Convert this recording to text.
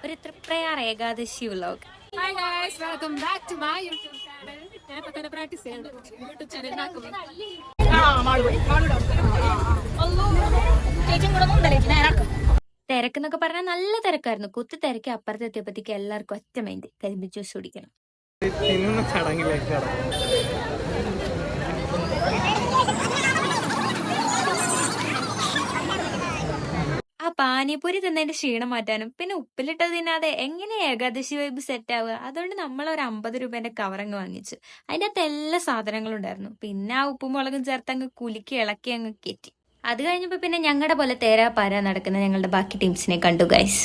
ഒരു Triprayar Ekadashi vlog. Hi guys, welcome back to my YouTube channel. ഞാൻ ഇപ്പൊ തന്നെ പ്രാക്ടീസ് ചെയ്യുന്നു യൂട്യൂബ് ചാനലിനാക്കും. തിരക്കെന്നൊക്കെ പറഞ്ഞാൽ നല്ല തിരക്കായിരുന്നു. കുത്തി തിരക്ക് അപ്പുറത്ത് എത്തിയപ്പോഴത്തേക്ക് എല്ലാവർക്കും ഒറ്റ മൈൻഡ് കരിമ്പ് ജ്യൂസ് കുടിക്കണം. ആ പാനിപൂരി തിന്നതിന്റെ ക്ഷീണം മാറ്റാനും പിന്നെ ഉപ്പിലിട്ടത് തിന്നാതെ എങ്ങനെ ഏകാദശി വൈബ് സെറ്റ് ആവുക. അതുകൊണ്ട് നമ്മൾ ഒരു 50 രൂപേന്റെ കവറങ്ങ് വാങ്ങിച്ചു. അതിന്റെ അകത്ത് എല്ലാ സാധനങ്ങളും ഉണ്ടായിരുന്നു. പിന്നെ ആ ഉപ്പും മുളകും ചേർത്ത് അങ്ങ് കുലുക്കി ഇളക്കി അങ്ങ് കയറ്റി. അത് കഴിഞ്ഞപ്പോ പിന്നെ ഞങ്ങളുടെ പോലെ തേരാ പാര നടക്കുന്ന ഞങ്ങളുടെ ബാക്കി ടീംസിനെ കണ്ടു ഗൈസ്.